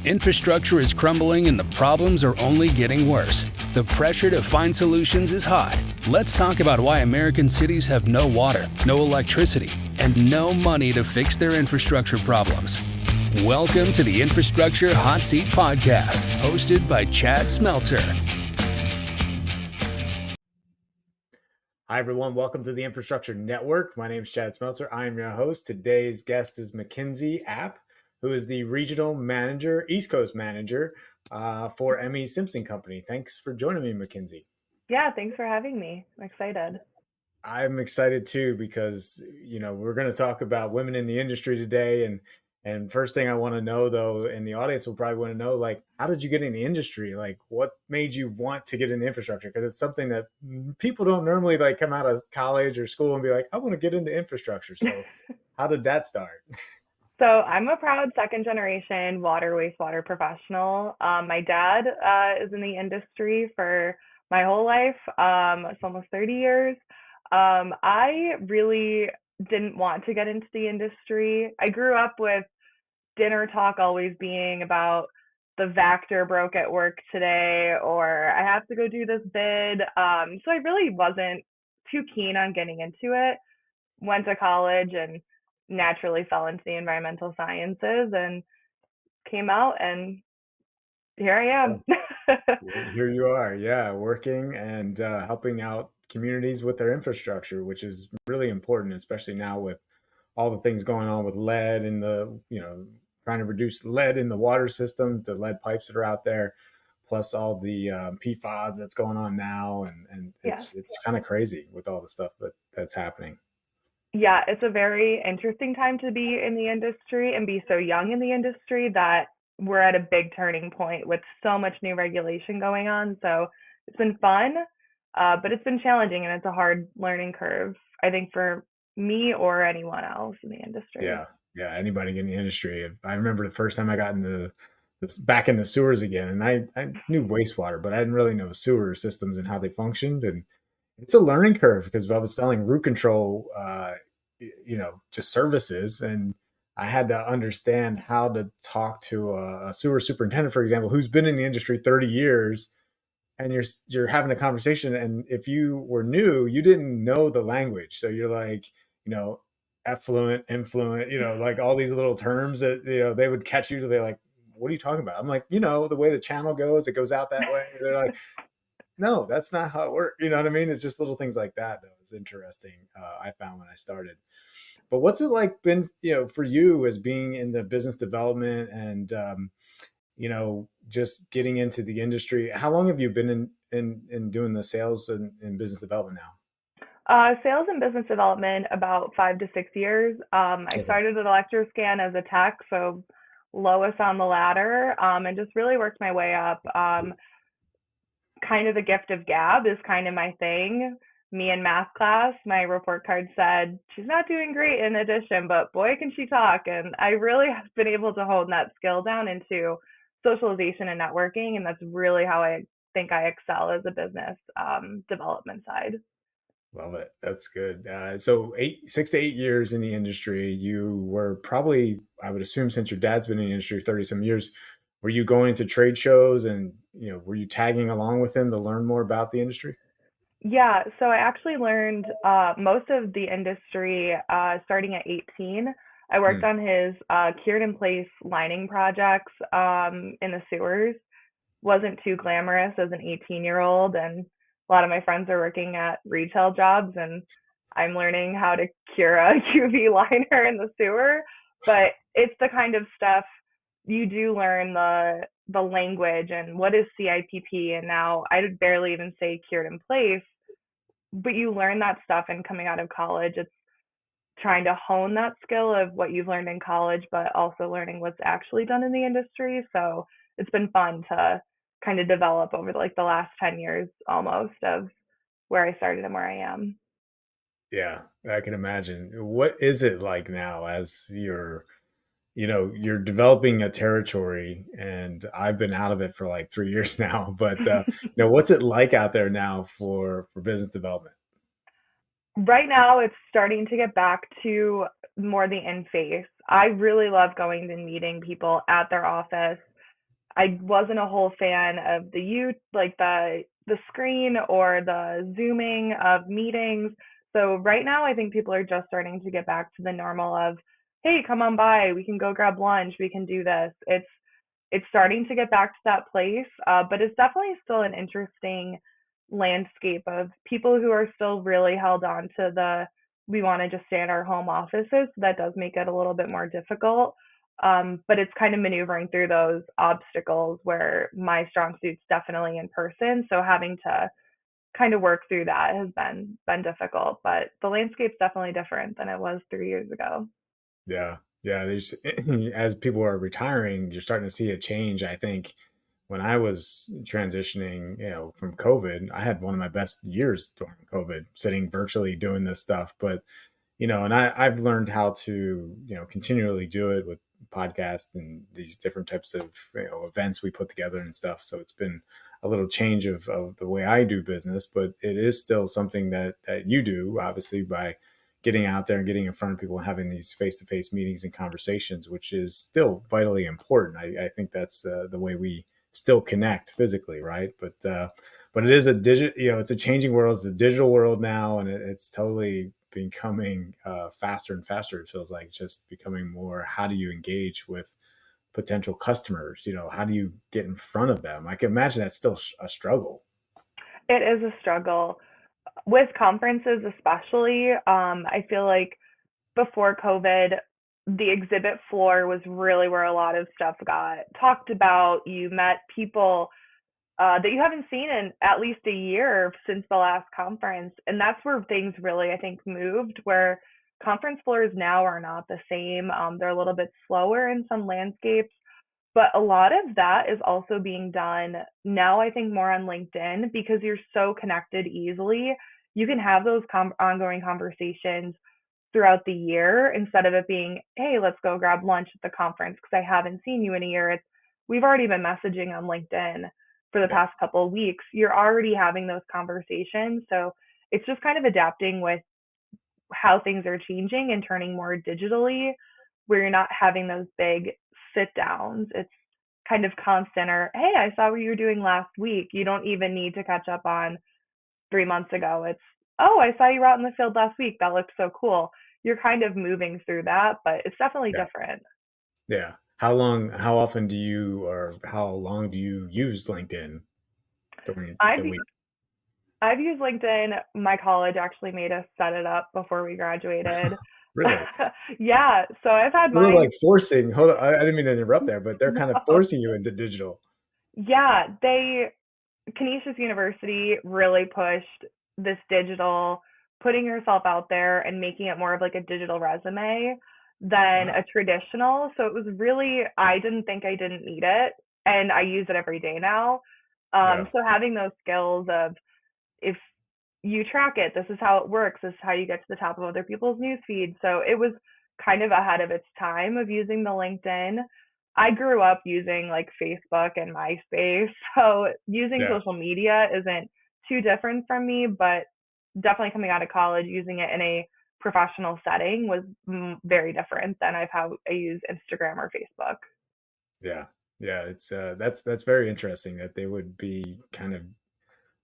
Infrastructure is crumbling and the problems are only getting worse. The pressure to find solutions is hot. Let's talk about why American cities have no water, no electricity, and no money to fix their infrastructure problems. Welcome to the Infrastructure Hot Seat Podcast, hosted by Chad Smeltzer. Hi, everyone. Welcome to the Infrastructure Network. My name is Chad Smeltzer. I am your host. Today's guest is Mackenzie App, who is the regional manager, East Coast manager for Emmy Simpson Company. Thanks for joining me, Mackenzie. Yeah, thanks for having me. I'm excited. I'm excited too because, we're going to talk about women in the industry today. And first thing I want to know, though, and the audience will probably want to know, like, how did you get in the industry? Like, what made you want to get into infrastructure? Because it's something that people don't normally like come out of college or school and be like, I want to get into infrastructure. So how did that start? So I'm a proud second generation wastewater professional. My dad is in the industry for my whole life. It's almost 30 years. I really didn't want to get into the industry. I grew up with dinner talk always being about the Vector broke at work today, or I have to go do this bid. So I really wasn't too keen on getting into it. Went to college and naturally fell into the environmental sciences and came out, and here I am. Here you are, yeah, working and helping out communities with their infrastructure, which is really important, especially now with all the things going on with lead and trying to reduce lead in the water systems, the lead pipes that are out there, plus all the PFAS that's going on now, and it's kind of crazy with all the stuff that's happening. Yeah, it's a very interesting time to be in the industry and be so young in the industry that we're at a big turning point with so much new regulation going on. So it's been fun, but it's been challenging and it's a hard learning curve, I think, for me or anyone else in the industry. Yeah, anybody in the industry. I remember the first time I got into this back in the sewers again, and I knew wastewater, but I didn't really know sewer systems and how they functioned. And it's a learning curve because I was selling root control, just services, and I had to understand how to talk to a sewer superintendent, for example, who's been in the industry 30 years, and you're having a conversation, and if you were new, you didn't know the language, so you're like, effluent, influent, like all these little terms that they would catch you. They're like, "What are you talking about?" I'm like, the way the channel goes, it goes out that way. They're like, no, that's not how it works. You know what I mean? It's just little things like that was interesting. I found when I started. But what's it like been, for you as being in the business development and, just getting into the industry? How long have you been in doing the sales and business development now? Sales and business development, about 5 to 6 years. I started at Electroscan as a tech, so lowest on the ladder, and just really worked my way up. Kind of the gift of gab is kind of my thing. Me in math class, my report card said, she's not doing great in addition, but boy, can she talk. And I really have been able to hone that skill down into socialization and networking. And that's really how I think I excel as a business development side. Love it. That's good. So 6 to 8 years in the industry, you were probably, I would assume, since your dad's been in the industry 30 some years, were you going to trade shows and, were you tagging along with him to learn more about the industry? Yeah, so I actually learned most of the industry starting at 18. I worked on his cured in place lining projects in the sewers. Wasn't too glamorous as an 18-year-old, and a lot of my friends are working at retail jobs, and I'm learning how to cure a UV liner in the sewer. But it's the kind of stuff you do learn the language and what is CIPP, and now I barely even say cured in place, but you learn that stuff. And coming out of college, it's trying to hone that skill of what you've learned in college, but also learning what's actually done in the industry. So it's been fun to kind of develop over the last 10 years almost of where I started and where I am. Yeah, I can imagine. What is it like now as you're developing a territory, and I've been out of it for like 3 years now, but what's it like out there now for business development? Right now, it's starting to get back to more the in face. I really love going and meeting people at their office, I wasn't a whole fan of like the screen or the zooming of meetings. So right now I think people are just starting to get back to the normal of, hey, come on by, we can go grab lunch, we can do this. It's starting to get back to that place, but it's definitely still an interesting landscape of people who are still really held on to the we want to just stay in our home offices. So that does make it a little bit more difficult. But it's kind of maneuvering through those obstacles where my strong suit's definitely in person. So having to kind of work through that has been difficult. But the landscape's definitely different than it was 3 years ago. Yeah. Yeah. There's, as people are retiring, you're starting to see a change. I think when I was transitioning, from COVID, I had one of my best years during COVID, sitting virtually doing this stuff. But and I've learned how to, continually do it with podcasts and these different types of, events we put together and stuff. So it's been a little change of the way I do business, but it is still something that you do, obviously, by getting out there and getting in front of people and having these face-to-face meetings and conversations, which is still vitally important. I think that's the way we still connect physically, right? But it is a it's a changing world. It's a digital world now, and it's totally becoming faster and faster. It feels like just becoming more. How do you engage with potential customers? How do you get in front of them? I can imagine that's still a struggle. It is a struggle with conferences, especially. I feel like before COVID, the exhibit floor was really where a lot of stuff got talked about. You met people that you haven't seen in at least a year since the last conference. And that's where things really, I think, moved, where conference floors now are not the same. They're a little bit slower in some landscapes, but a lot of that is also being done now, I think, more on LinkedIn because you're so connected easily. You can have those ongoing conversations throughout the year instead of it being, hey, let's go grab lunch at the conference because I haven't seen you in a year. It's we've already been messaging on LinkedIn for the Yeah, past couple of weeks. You're already having those conversations. So it's just kind of adapting with how things are changing and turning more digitally where you're not having those big sit downs. It's kind of constant or, hey, I saw what you were doing last week. You don't even need to catch up on 3 months ago. It's, oh, I saw you were out in the field last week. That looked so cool. You're kind of moving through that, but it's definitely yeah, different. yeah. How often do you, or how long do you use LinkedIn during I've the week? I've used LinkedIn. My college actually made us set it up before we graduated. Really? Yeah, so I've had A little like mine. forcing. Hold on, I didn't mean to interrupt there, but they're kind of No. forcing you into digital. Yeah, Canisius University really pushed this digital, putting yourself out there and making it more of like a digital resume than Wow. a traditional. So it was really, I didn't think I didn't need it, and I use it every day now. Yeah. So having those skills of if you track it, this is how it works, this is how you get to the top of other people's news feeds. So it was kind of ahead of its time of using the LinkedIn. I grew up using like Facebook and MySpace, so using Yeah. social media isn't too different from me, but definitely coming out of college using it in a professional setting was very different than how I use Instagram or Facebook. Yeah. Yeah. It's that's very interesting that they would be kind of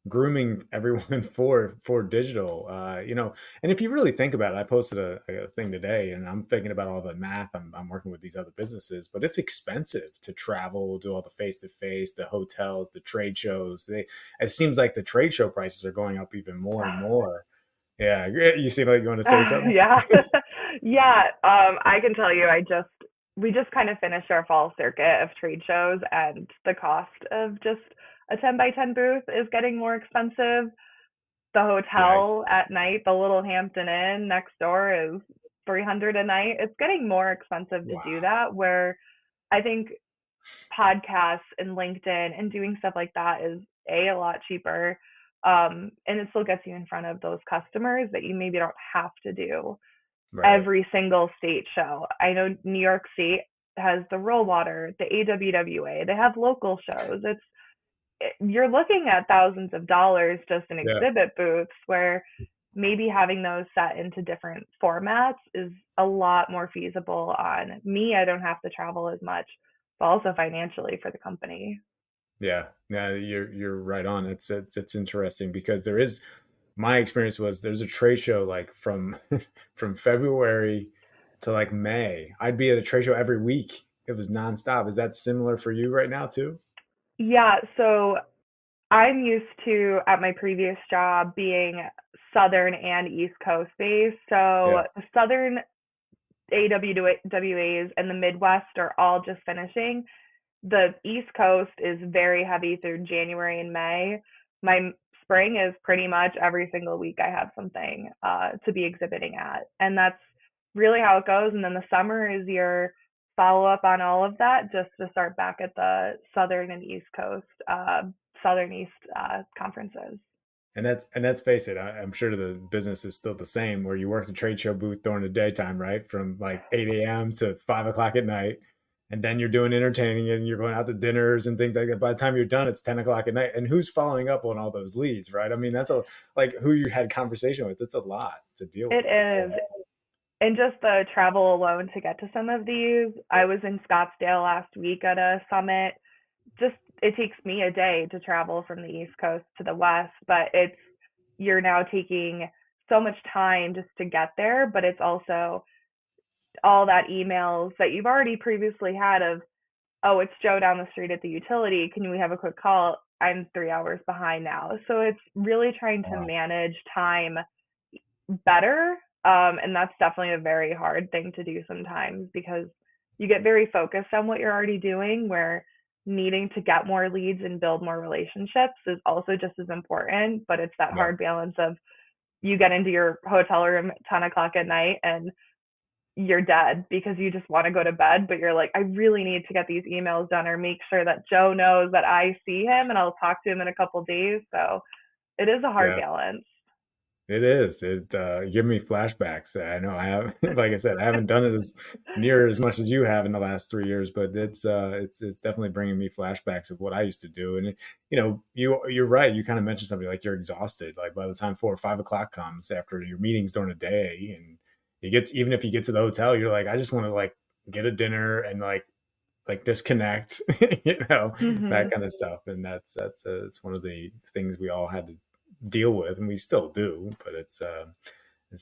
grooming everyone for digital. And if you really think about it, I posted a thing today, and I'm thinking about all the math. I'm working with these other businesses, but it's expensive to travel, do all the face to face, the hotels, the trade shows. It seems like the trade show prices are going up even more and more. Yeah, you seem like you want to say something. Yeah. Yeah. I can tell you, we just kind of finished our fall circuit of trade shows, and the cost of just a 10 by 10 booth is getting more expensive. The Yikes! hotel at night, the little Hampton Inn next door is 300 a night. It's getting more expensive to do Wow. that, where I think podcasts and LinkedIn and doing stuff like that is a lot cheaper. And it still gets you in front of those customers that you maybe don't have to do Right. every single state show. I know New York State has the Water, the AWWA. They have local shows. You're looking at thousands of dollars just in Yeah. exhibit booths where maybe having those set into different formats is a lot more feasible on me. I don't have to travel as much. but also financially for the company. Yeah, yeah, you're right on. It's interesting because there is my experience was there's a trade show like from from February to like May. I'd be at a trade show every week. It was nonstop. Is that similar for you right now too? Yeah, so I'm used to at my previous job being Southern and East Coast based. So Yeah. the Southern AWWAs and the Midwest are all just finishing. The East Coast is very heavy through January and May. My spring is pretty much every single week I have something to be exhibiting at. And that's really how it goes. And then the summer is your follow up on all of that just to start back at the Southern and East Coast, Southern East conferences. And let's face it, I'm sure the business is still the same where you work the trade show booth during the daytime, right? From like 8 a.m. to 5 o'clock at night. And then you're doing entertaining and you're going out to dinners and things like that. By the time you're done, it's 10 o'clock at night. And who's following up on all those leads, right? I mean, that's a like who you had conversation with. It's a lot to deal It with. is. And just the travel alone to get to some of these. I was in Scottsdale last week at a summit. Just it takes me a day to travel from the East Coast to the West, but it's you're now taking so much time just to get there, but it's also all that emails that you've already previously had of, oh, it's Joe down the street at the utility. Can we have a quick call? I'm 3 hours behind now. So it's really trying to Wow. manage time better. And that's definitely a very hard thing to do sometimes because you get very focused on what you're already doing, where needing to get more leads and build more relationships is also just as important. But it's that Yeah. hard balance of you get into your hotel room at 10 o'clock at night and you're dead because you just want to go to bed, but you're like, I really need to get these emails done or make sure that Joe knows that I see him and I'll talk to him in a couple days. So it is a hard Yeah. balance. It is. It give me flashbacks. I know I have, like I said, I haven't done it as near as much as you have in the last 3 years, but it's definitely bringing me flashbacks of what I used to do. And you're right. You kind of mentioned something like you're exhausted. Like by the time 4 or 5 o'clock comes after your meetings during the day, and you get even if you get to the hotel, you're like, I just want to like get a dinner and like disconnect, that Hmm. kind of stuff. And that's it's one of the things we all had to deal with, and we still do. But it's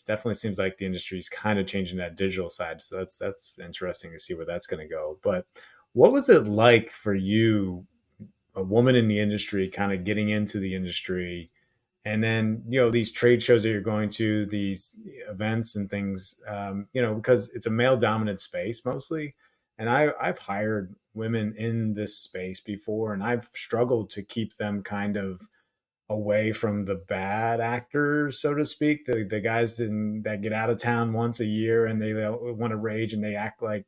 definitely seems like the industry is kind of changing that digital side. So that's interesting to see where that's going to go. But what was it like for you, a woman in the industry, kind of getting into the industry? And then, these trade shows that you're going to, these events and things, because it's a male dominant space mostly. And I've hired women in this space before, and I've struggled to keep them kind of away from the bad actors, so to speak, the guys that get out of town once a year and they want to rage and they act like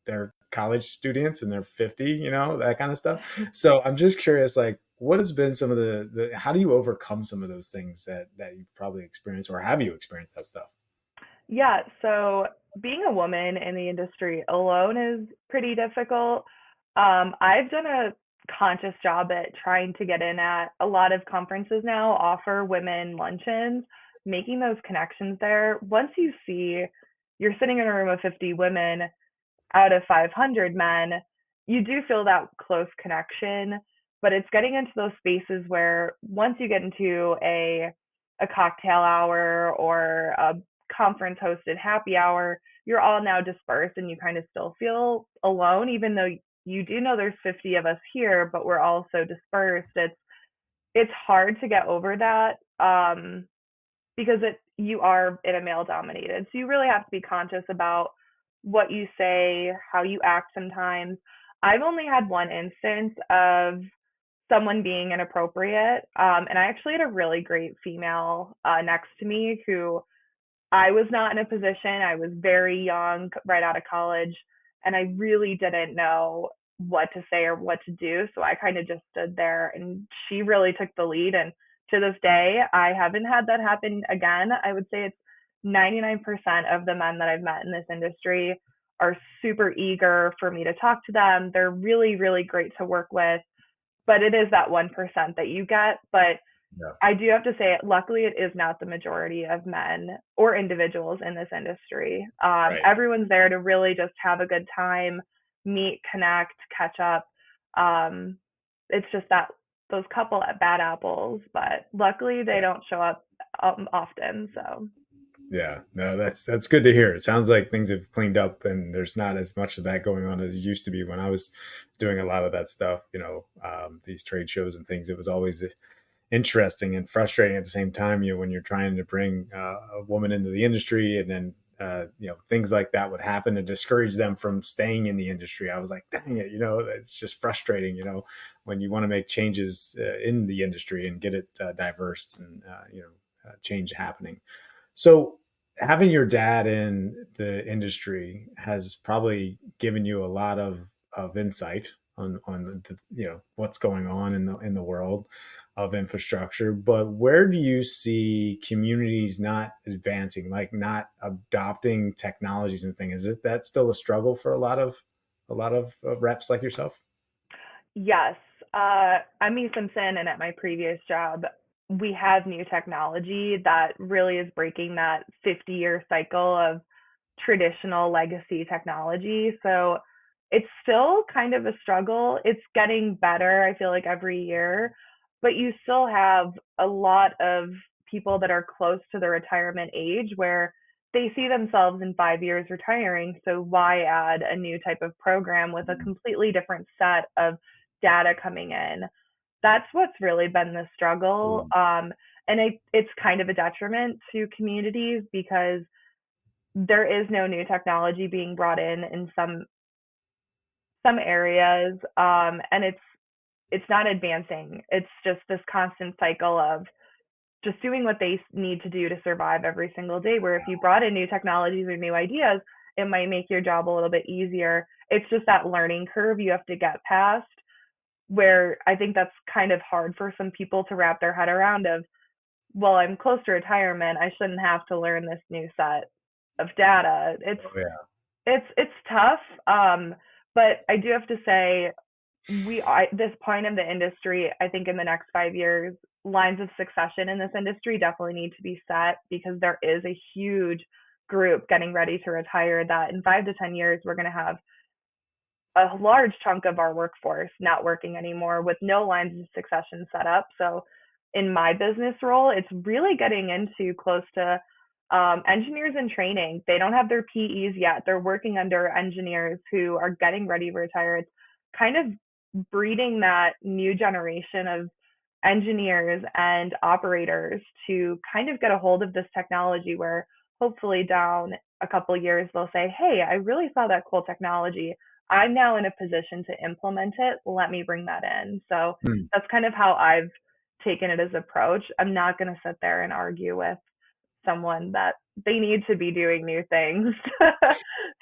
they're college students and they're 50, that kind of stuff. So I'm just curious, like, what has been some of the how do you overcome some of those things that you've probably experienced, or have you experienced that stuff? Yeah, so being a woman in the industry alone is pretty difficult. I've done a conscious job at trying to get in at a lot of conferences now, offer women luncheons, making those connections there. Once you see you're sitting in a room of 50 women out of 500 men, you do feel that close connection, but it's getting into those spaces where once you get into a cocktail hour or a conference hosted happy hour, you're all now dispersed and you kind of still feel alone, even though you do know there's 50 of us here, but we're all so dispersed. It's hard to get over that because you are in a male dominated. So you really have to be conscious about what you say, how you act sometimes. I've only had one instance of someone being inappropriate. And I actually had a really great female next to me who I was not in a position. I was very young, right out of college, and I really didn't know what to say or what to do. So I kind of just stood there, and she really took the lead. And to this day, I haven't had that happen again. I would say it's 99% of the men that I've met in this industry are super eager for me to talk to them. They're really, really great to work with, but it is that 1% that you get. But Yeah. I do have to say, luckily, it is not the majority of men or individuals in this industry. Right. Everyone's there to really just have a good time. meet, connect, catch up. It's just that those couple of bad apples, but luckily they don't show up often. So Yeah, no, that's good to hear. It sounds like things have cleaned up and there's not as much of that going on as it used to be when I was doing a lot of that stuff. These trade shows and things. It was always interesting and frustrating at the same time. When you're trying to bring a woman into the industry, and then things like that would happen to discourage them from staying in the industry. I was like, dang it, it's just frustrating. When you want to make changes in the industry and get it diverse and change happening. So having your dad in the industry has probably given you a lot of insight on what's going on in the world of infrastructure. But where do you see communities not advancing, like not adopting technologies and things? Is it that still a struggle for a lot of reps like yourself? yes, Emmy Simpson and at my previous job, we have new technology that really is breaking that 50-year cycle of traditional legacy technology. So it's still kind of a struggle. It's getting better, I feel like, every year, but you still have a lot of people that are close to the retirement age where they see themselves in 5 years retiring. So why add a new type of program with a completely different set of data coming in? That's what's really been the struggle. And it's kind of a detriment to communities because there is no new technology being brought in some areas, and it's not advancing. It's just this constant cycle of just doing what they need to do to survive every single day. Where if you brought in new technologies or new ideas, it might make your job a little bit easier. It's just that learning curve you have to get past, where I think that's kind of hard for some people to wrap their head around of, well, I'm close to retirement, I shouldn't have to learn this new set of data. It's Oh yeah. it's tough, but I do have to say we are at this point in the industry. I think in the next 5 years, lines of succession in this industry definitely need to be set because there is a huge group getting ready to retire that in 5 to 10 years we're going to have a large chunk of our workforce not working anymore with no lines of succession set up. So in my business role, it's really getting into close to engineers in training. They don't have their PEs yet. They're working under engineers who are getting ready to retire. It's kind of breeding that new generation of engineers and operators to kind of get a hold of this technology where hopefully down a couple of years they'll say, hey, I really saw that cool technology. I'm now in a position to implement it. Let me bring that in. So Hmm. that's kind of how I've taken it as approach. I'm not going to sit there and argue with someone that they need to be doing new things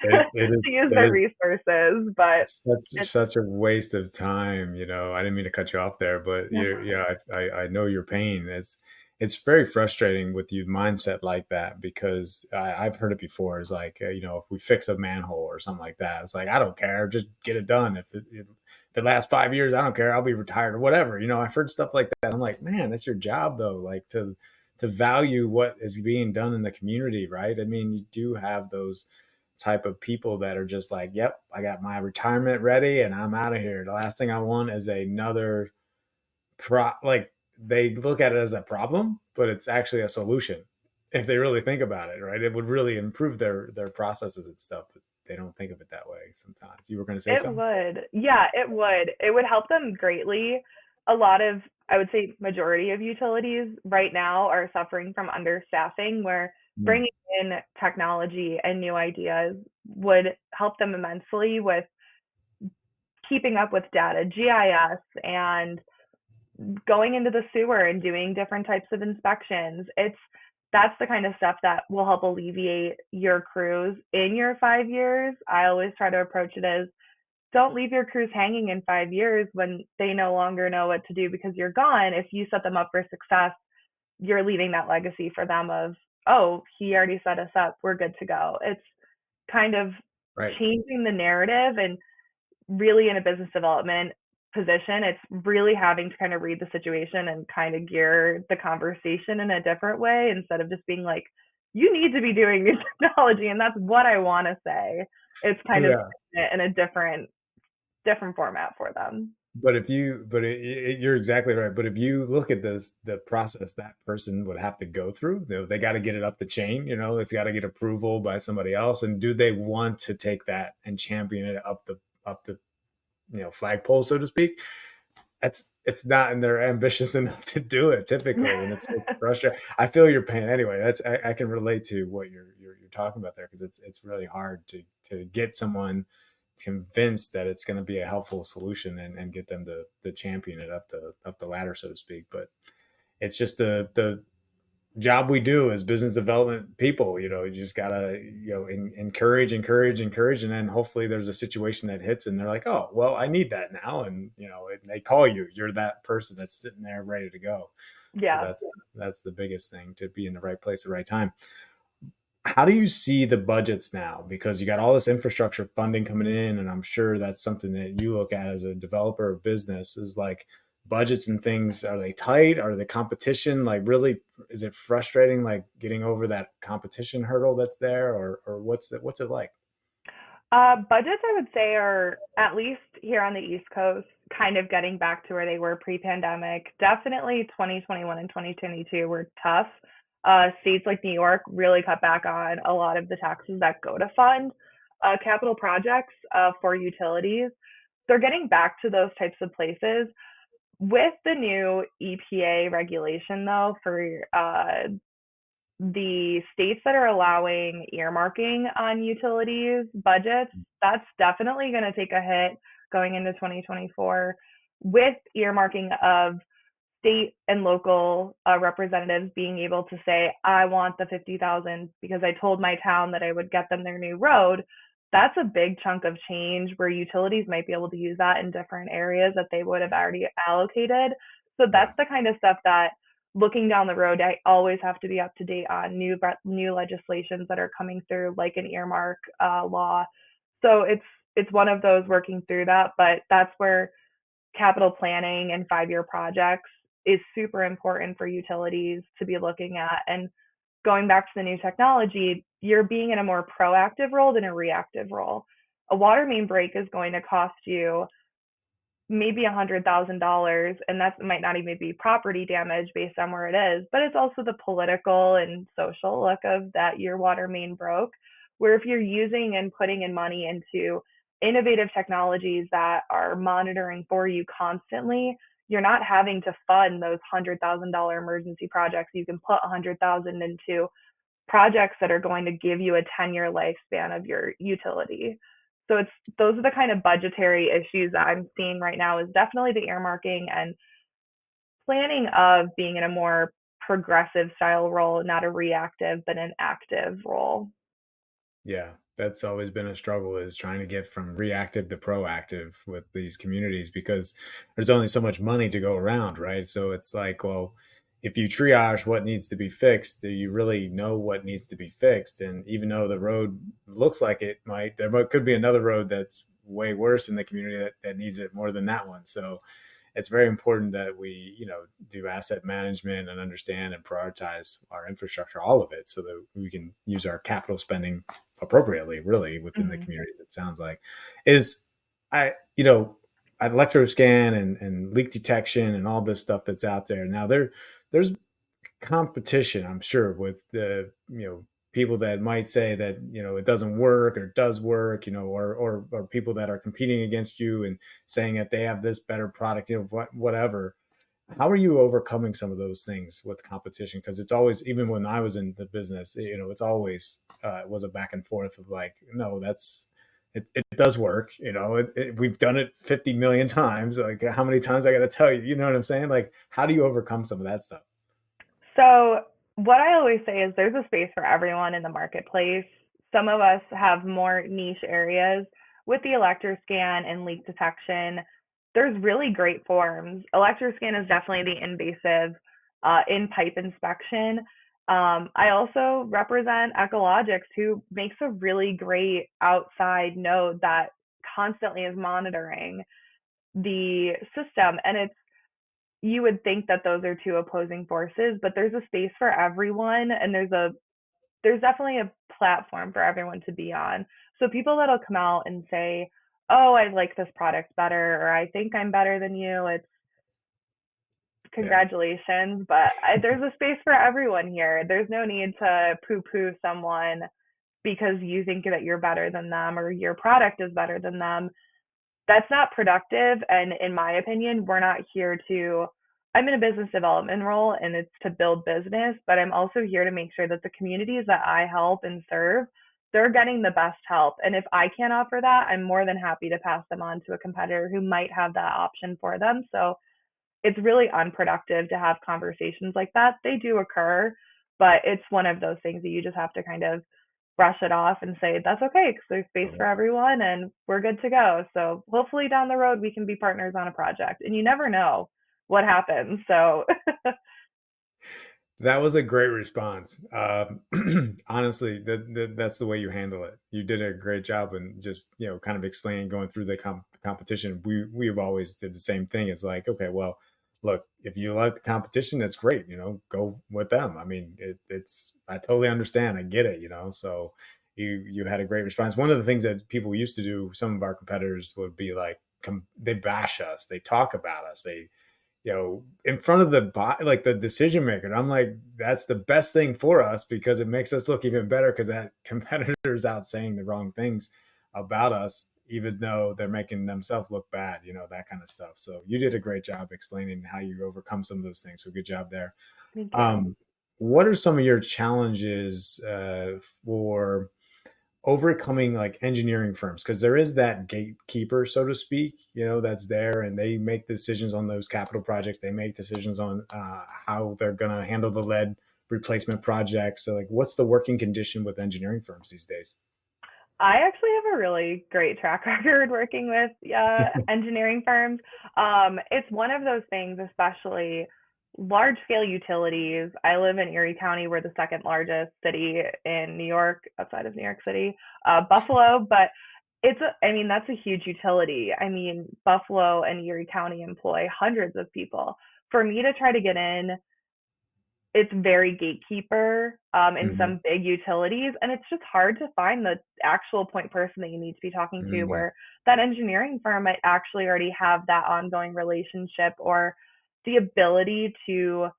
It is to use it their is resources, but it's such a waste of time. I didn't mean to cut you off there, but no. yeah, I know your pain. It's very frustrating with you mindset like that because I've heard it before. It's like if we fix a manhole or something like that, it's like I don't care, just get it done. If it lasts 5 years, I don't care. I'll be retired or whatever. I've heard stuff like that. I'm like, man, that's your job though. Like to value what is being done in the community, right? I mean, you do have those type of people that are just like, yep, I got my retirement ready and I'm out of here. The last thing I want is another like they look at it as a problem, but it's actually a solution if they really think about it, right? It would really improve their processes and stuff, but they don't think of it that way sometimes. You were going to say It something? would. Yeah, it would. It would help them greatly. A lot of, I would say, majority of utilities right now are suffering from understaffing, where Mm. bringing in technology and new ideas would help them immensely with keeping up with data, GIS, and going into the sewer and doing different types of inspections. That's the kind of stuff that will help alleviate your crews in your 5 years. I always try to approach it as don't leave your crews hanging in 5 years when they no longer know what to do because you're gone. If you set them up for success, you're leaving that legacy for them of, oh, he already set us up. We're good to go. It's kind of Right. changing the narrative and really in a business development position, it's really having to kind of read the situation and kind of gear the conversation in a different way instead of just being like, you need to be doing new technology, and that's what I want to say. It's kind of Yeah. in a different format for them. But if you, but you're exactly right. But if you look at this, the process that person would have to go through, they got to get it up the chain. It's got to get approval by somebody else. And do they want to take that and champion it up the flagpole, so to speak? It's not, and they're ambitious enough to do it typically, and it's frustrating. I feel your pain anyway. I can relate to what you're talking about there, because it's really hard to get someone convinced that it's going to be a helpful solution, and get them to champion it up the ladder, so to speak. But it's just the job we do as business development people. You just gotta encourage, and then hopefully there's a situation that hits, and they're like, oh well, I need that now, and they call you. You're that person that's sitting there ready to go. So Yeah. that's the biggest thing, to be in the right place at the right time. How do you see the budgets now? Because you got all this infrastructure funding coming in, and I'm sure that's something that you look at as a developer of business, is like budgets and things. Are they tight? Are the competition like really? Is it frustrating, like getting over that competition hurdle that's there, or what's it like? Budgets, I would say, are at least here on the East Coast kind of getting back to where they were pre-pandemic. Definitely 2021 and 2022 were tough. States like New York really cut back on a lot of the taxes that go to fund capital projects for utilities. They're getting back to those types of places. With the new EPA regulation, though, for the states that are allowing earmarking on utilities budgets, that's definitely going to take a hit going into 2024, with earmarking of state and local representatives being able to say, I want the 50,000 because I told my town that I would get them their new road. That's a big chunk of change where utilities might be able to use that in different areas that they would have already allocated. So Yeah, that's the kind of stuff that, looking down the road, I always have to be up to date on new legislations that are coming through, like an earmark law. So it's one of those, working through that, but that's where capital planning and 5-year projects is super important for utilities to be looking at. And going back to the new technology, you're being in a more proactive role than a reactive role. A water main break is going to cost you maybe $100,000, and that might not even be property damage based on where it is, but it's also the political and social look of that your water main broke. Where if you're using and putting in money into innovative technologies that are monitoring for you constantly, you're not having to fund those $100,000 emergency projects. You can put $100,000 into projects that are going to give you a 10-year lifespan of your utility. So it's those are the kind of budgetary issues that I'm seeing right now, is definitely the earmarking and planning of being in a more progressive style role, not a reactive but an active role. yeah, that's always been a struggle, is trying to get from reactive to proactive with these communities, because there's only so much money to go around, right? So it's like, well, if you triage what needs to be fixed, do you really know what needs to be fixed? And even though the road looks like it might, could be another road that's way worse in the community that needs it more than that one. So it's very important that we, do asset management and understand and prioritize our infrastructure, all of it, so that we can use our capital spending appropriately, really, within the Mm-hmm. communities. It sounds like is, I, electroscan and leak detection and all this stuff that's out there now. There's competition, I'm sure, with the people that might say that it doesn't work or does work, or people that are competing against you and saying that they have this better product, whatever. How are you overcoming some of those things with competition? Because it's always, even when I was in the business, it's always it was a back and forth of like, no, it does work. We've done it 50 million times. Like, how many times I got to tell you? You know what I'm saying? Like, how do you overcome some of that stuff? So, what I always say is there's a space for everyone in the marketplace. Some of us have more niche areas. With the electroscan and leak detection, there's really great forms. Electroscan is definitely the invasive in pipe inspection. I also represent Ecologics, who makes a really great outside node that constantly is monitoring the system. And you would think that those are two opposing forces, but there's a space for everyone, and there's a there's definitely a platform for everyone to be on. So people that'll come out and say, "Oh, I like this product better," or "I think I'm better than you." It's Yeah. congratulations, but there's a space for everyone here. There's no need to poo-poo someone because you think that you're better than them or your product is better than them. That's not productive. And in my opinion, we're not here to, I'm in a business development role and it's to build business, but I'm also here to make sure that the communities that I help and serve, they're getting the best help. And if I can't offer that, I'm more than happy to pass them on to a competitor who might have that option for them. So it's really unproductive to have conversations like that. They do occur, but it's one of those things that you just have to kind of brush it off and say that's okay because there's space for everyone and we're good to go. So hopefully down the road we can be partners on a project, and you never know what happens. So That was a great response. Honestly, that's the way you handle it. You did a great job and just, kind of explaining going through the competition. We've always did the same thing. It's like, okay, well, look, if you like the competition, that's great. Go with them. I mean, I totally understand. I get it. So you had a great response. One of the things that people used to do, some of our competitors would be like, they bash us, they talk about us, they in front of like the decision maker. And I'm like, that's the best thing for us because it makes us look even better because that competitor's out saying the wrong things about us, even though they're making themselves look bad, that kind of stuff. So you did a great job explaining how you overcome some of those things. So good job there. thank you. Um, what are some of your challenges for overcoming like engineering firms, because there is that gatekeeper, so to speak, that's there, and they make decisions on those capital projects. They make decisions on how they're going to handle the lead replacement projects. So like, what's the working condition with engineering firms these days? I actually have a really great track record working with engineering firms. It's one of those things, especially large scale utilities. I live in Erie County. We're the second largest city in New York, outside of New York City, Buffalo. But I mean, that's a huge utility. I mean, Buffalo and Erie County employ hundreds of people. For me to try to get in, it's very gatekeeper in Hmm. some big utilities, and it's just hard to find the actual point person that you need to be talking to, Hmm. where that engineering firm might actually already have that ongoing relationship or the ability to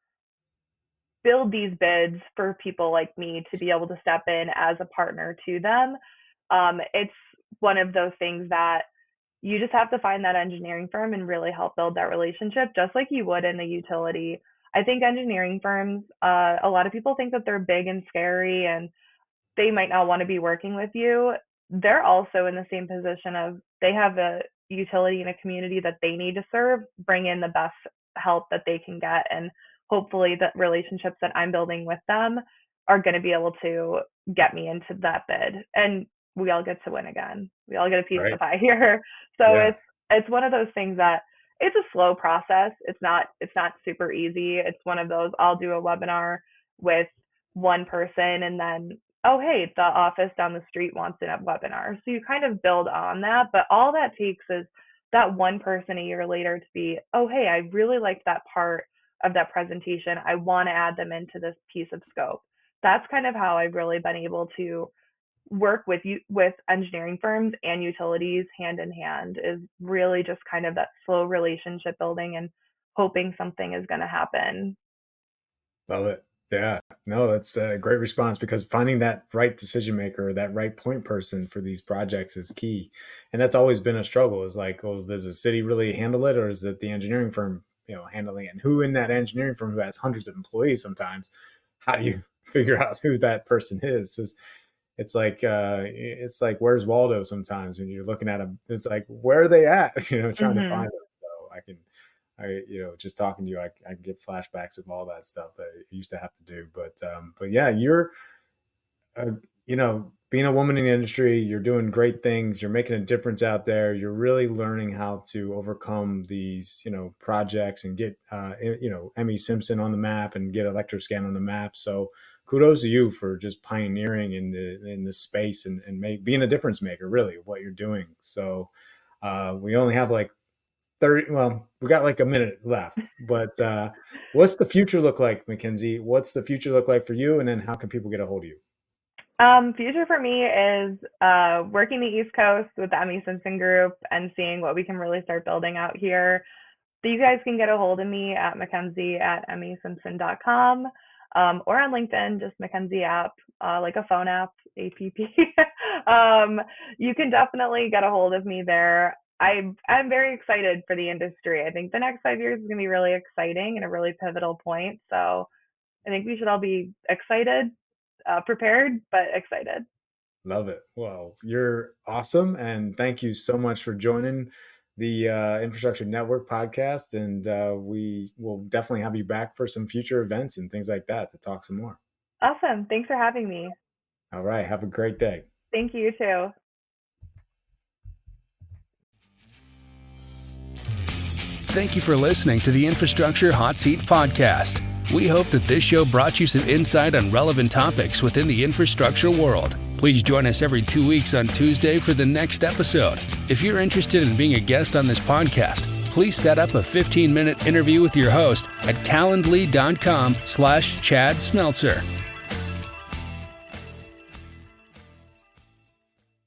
build these bids for people like me to be able to step in as a partner to them. It's one of those things that you just have to find that engineering firm and really help build that relationship, just like you would in a utility. I think engineering firms, a lot of people think that they're big and scary and they might not want to be working with you. They're also in the same position of they have a utility in a community that they need to serve, bring in the best help that they can get. And hopefully, the relationships that I'm building with them are going to be able to get me into that bid. And we all get to win again. We all get a piece of Right. the pie here. So Yeah. it's one of those things that it's a slow process. It's not super easy. It's one of those I'll do a webinar with one person and then, oh, hey, the office down the street wants a webinar. So you kind of build on that. But all that takes is that one person a year later to be, oh, hey, I really liked that part of that presentation. I want to add them into this piece of scope. That's kind of how I've really been able to work with engineering firms and utilities hand in hand, is really just kind of that slow relationship building and hoping something is going to happen. Love it. Yeah. No, that's a great response because finding that right decision maker, that right point person for these projects is key. And that's always been a struggle, is like, well, does the city really handle it or is it the engineering firm, handling it? And who in that engineering firm who has hundreds of employees sometimes, how do you figure out who that person is? It's like where's Waldo sometimes when you're looking at them. It's like, where are they at? Trying to Mm-hmm. find them. So just talking to you, I get flashbacks of all that stuff that I used to have to do. But yeah, you're, uh, being a woman in the industry, you're doing great things. You're making a difference out there. You're really learning how to overcome these, projects and get, Emmy Simpson on the map and get Electroscan on the map. So kudos to you for just pioneering in the space and being a difference maker, really, what you're doing. So we only have like 30, well, we got like a minute left, but what's the future look like, Mackenzie? What's the future look like for you? And then how can people get a hold of you? Future for me is working the East Coast with the Emmy Simpson Group and seeing what we can really start building out here. So you guys can get a hold of me at Mackenzie at emmysimpson.com, or on LinkedIn, just Mackenzie App, like a phone app, APP. You can definitely get a hold of me there. I'm very excited for the industry. I think the next 5 years is going to be really exciting and a really pivotal point. So I think we should all be excited, prepared, but excited. Love it. Well, you're awesome. And thank you so much for joining the Infrastructure Network podcast. And we will definitely have you back for some future events and things like that to talk some more. Awesome. Thanks for having me. All right. Have a great day. Thank you, too. Thank you for listening to the Infrastructure Hot Seat podcast. We hope that this show brought you some insight on relevant topics within the infrastructure world. Please join us every 2 weeks on Tuesday for the next episode. If you're interested in being a guest on this podcast, please set up a 15-minute interview with your host at calendly.com/Chad Smeltzer.